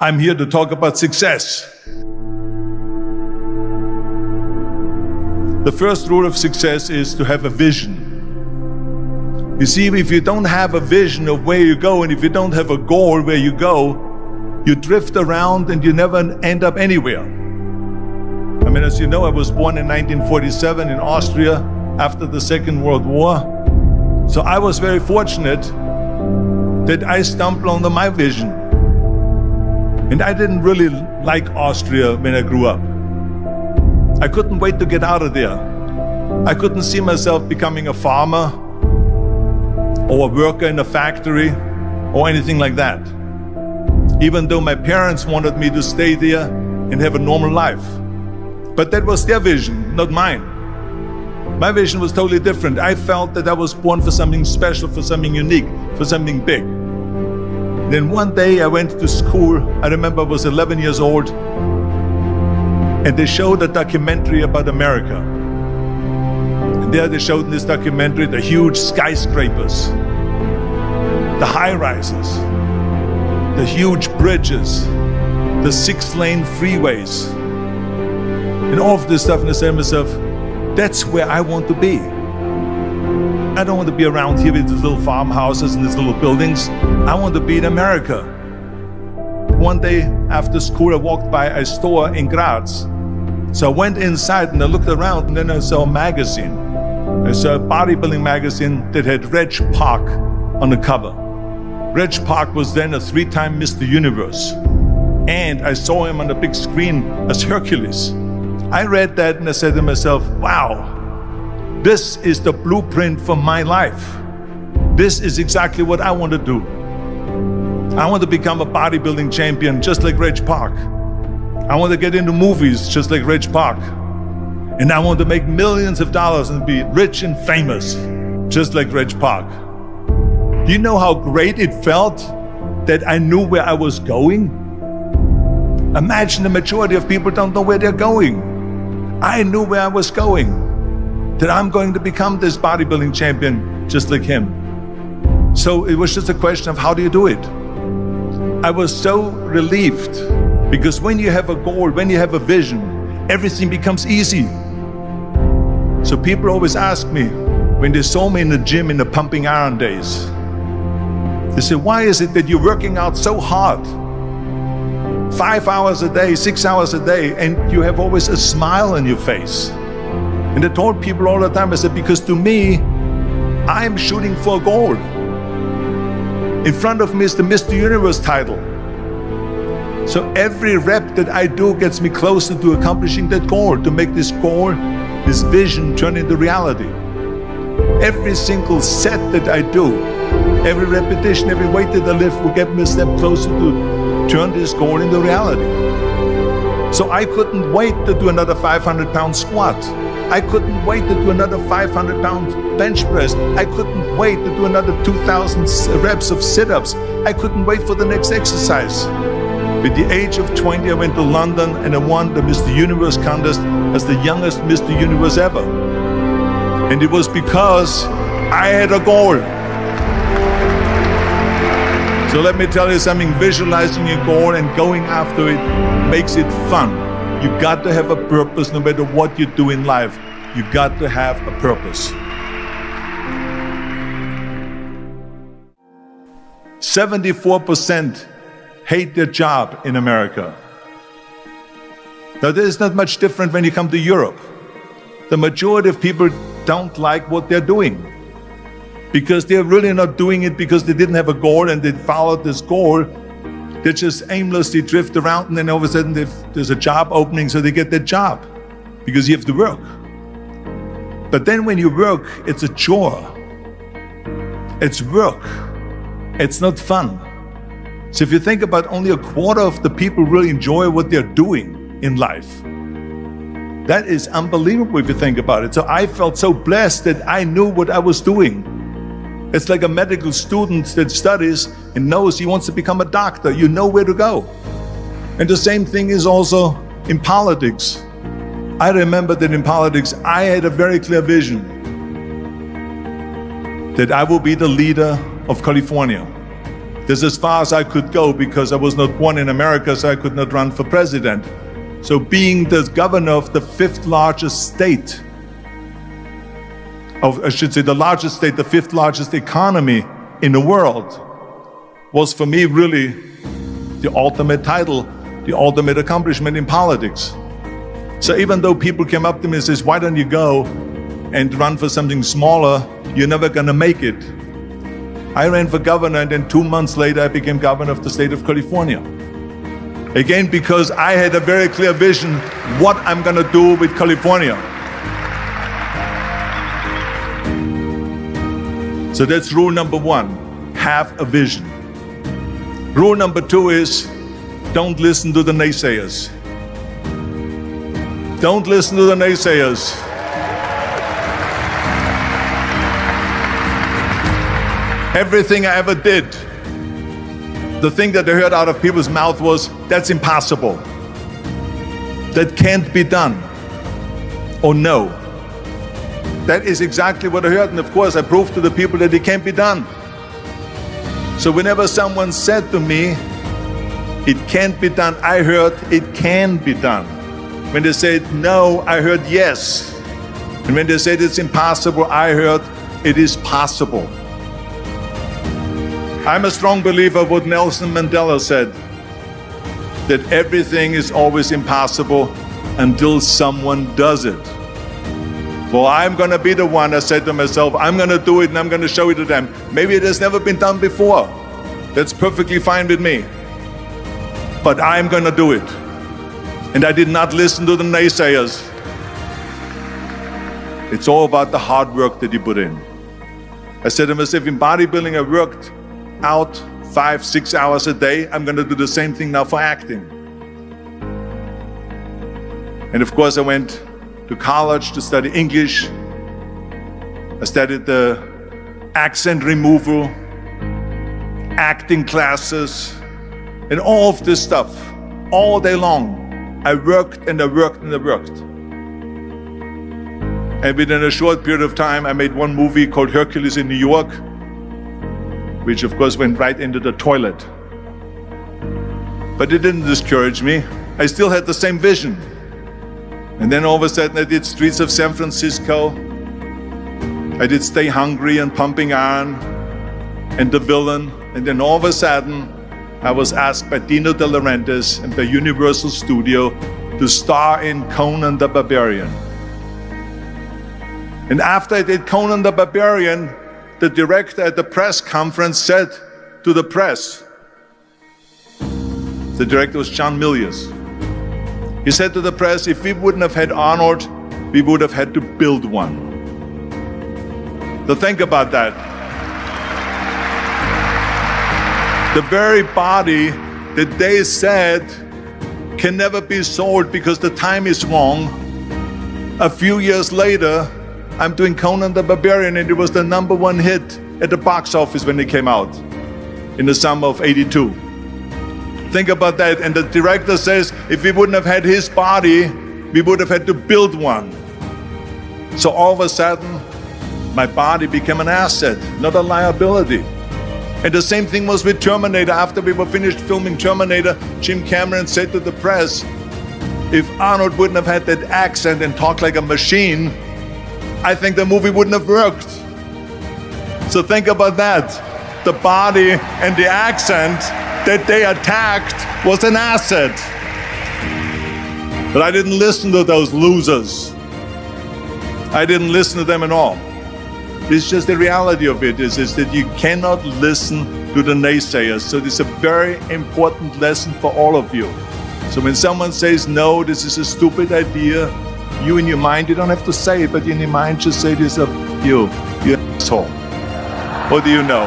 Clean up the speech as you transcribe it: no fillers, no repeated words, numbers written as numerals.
I'm here to talk about success. The first rule of success is to have a vision. You see, if you don't have a vision of where you go, and if you don't have a goal where you go, you drift around and you never end up anywhere. I mean, as you know, I was born in 1947 in Austria after the Second World War. So I was very fortunate that I stumbled onto my vision. And I didn't really like Austria when I grew up. I couldn't wait to get out of there. I couldn't see myself becoming a farmer or a worker in a factory or anything like that. Even though my parents wanted me to stay there and have a normal life. But that was their vision, not mine. My vision was totally different. I felt that I was born for something special, for something unique, for something big. Then one day I went to school. I remember I was 11 years old, and they showed a documentary about America. And there they showed in this documentary the huge skyscrapers, the high-rises, the huge bridges, the 6-lane freeways, and all of this stuff. And I said to myself, that's where I want to be. I don't want to be around here with these little farmhouses and these little buildings. I want to be in America. One day after school, I walked by a store in Graz. So I went inside and I looked around, and then I saw a magazine. I saw a bodybuilding magazine that had Reg Park on the cover. Reg Park was then a 3-time Mr. Universe. And I saw him on the big screen as Hercules. I read that and I said to myself, wow, this is the blueprint for my life. This is exactly what I want to do. I want to become a bodybuilding champion just like Reg Park. I want to get into movies just like Reg Park. And I want to make millions of dollars and be rich and famous just like Reg Park. Do you know how great it felt that I knew where I was going? Imagine the majority of people don't know where they're going. I knew where I was going. That I'm going to become this bodybuilding champion just like him. So it was just a question of how do you do it? I was so relieved, because when you have a goal, when you have a vision, everything becomes easy. So people always ask me, when they saw me in the gym in the pumping iron days, they say, why is it that you're working out so hard? 5 hours a day, 6 hours a day, and you have always a smile on your face. And I told people all the time, I said, because to me, I'm shooting for a goal. In front of me is the Mr. Universe title. So every rep that I do gets me closer to accomplishing that goal, to make this goal, this vision turn into reality. Every single set that I do, every repetition, every weight that I lift will get me a step closer to turn this goal into reality. So I couldn't wait to do another 500-pound squat. I couldn't wait to do another 500-pound bench press. I couldn't wait to do another 2,000 reps of sit-ups. I couldn't wait for the next exercise. At the age of 20, I went to London and I won the Mr. Universe contest as the youngest Mr. Universe ever. And it was because I had a goal. So let me tell you something, visualizing your goal and going after it makes it fun. You got to have a purpose no matter what you do in life. You got to have a purpose. 74% hate their job in America. Now, there is not much different when you come to Europe. The majority of people don't like what they're doing because they're really not doing it because they didn't have a goal and they followed this goal. They just aimlessly drift around, and then all of a sudden there's a job opening, so they get that job because you have to work. But then when you work, it's a chore. It's work. It's not fun. So if you think about only a quarter of the people really enjoy what they're doing in life, that is unbelievable if you think about it. So I felt so blessed that I knew what I was doing. It's like a medical student that studies and knows he wants to become a doctor. You know where to go. And the same thing is also in politics. I remember that in politics, I had a very clear vision that I will be the leader of California. This is as far as I could go because I was not born in America, so I could not run for president. So being the governor of the fifth largest state, the largest state, the fifth largest economy in the world, was for me really the ultimate title, the ultimate accomplishment in politics. So even though people came up to me and says, why don't you go and run for something smaller, you're never gonna make it. I ran for governor, and then 2 months later I became governor of the state of California. Again, because I had a very clear vision what I'm gonna do with California. So that's rule number one, have a vision. Rule number two is, don't listen to the naysayers. Don't listen to the naysayers. Everything I ever did, the thing that I heard out of people's mouth was, that's impossible. That can't be done. Or no. That is exactly what I heard, and of course I proved to the people that it can't be done. So whenever someone said to me, it can't be done, I heard, it can be done. When they said no, I heard yes. And when they said it's impossible, I heard it is possible. I'm a strong believer of what Nelson Mandela said, that everything is always impossible until someone does it. Well, I'm going to be the one, I said to myself, I'm going to do it and I'm going to show it to them. Maybe it has never been done before. That's perfectly fine with me. But I'm going to do it. And I did not listen to the naysayers. It's all about the hard work that you put in. I said to myself, in bodybuilding I worked out 5-6 hours a day. I'm going to do the same thing now for acting. And of course I went to college to study English. I studied the accent removal, acting classes, and all of this stuff all day long. I worked and I worked and I worked. And within a short period of time, I made one movie called Hercules in New York, which of course went right into the toilet. But it didn't discourage me. I still had the same vision. And then all of a sudden I did Streets of San Francisco. I did Stay Hungry and Pumping Iron and The Villain. And then all of a sudden I was asked by Dino De Laurentiis and by Universal Studio to star in Conan the Barbarian. And after I did Conan the Barbarian, the director at the press conference said to the press, the director was John Milius. He said to the press, if we wouldn't have had Arnold, we would have had to build one. So think about that. The very body that they said can never be sold because the time is wrong. A few years later, I'm doing Conan the Barbarian, and it was the #1 hit at the box office when it came out in the summer of '82. Think about that. And the director says, if we wouldn't have had his body, we would have had to build one. So all of a sudden, my body became an asset, not a liability. And the same thing was with Terminator. After we were finished filming Terminator, Jim Cameron said to the press, if Arnold wouldn't have had that accent and talked like a machine, I think the movie wouldn't have worked. So think about that. The body and the accent that they attacked was an asset. But I didn't listen to those losers. I didn't listen to them at all. It's just the reality of it is that you cannot listen to the naysayers. So this is a very important lesson for all of you. So when someone says, no, this is a stupid idea, you in your mind, you don't have to say it, but in your mind just say to yourself, you asshole. What do you know?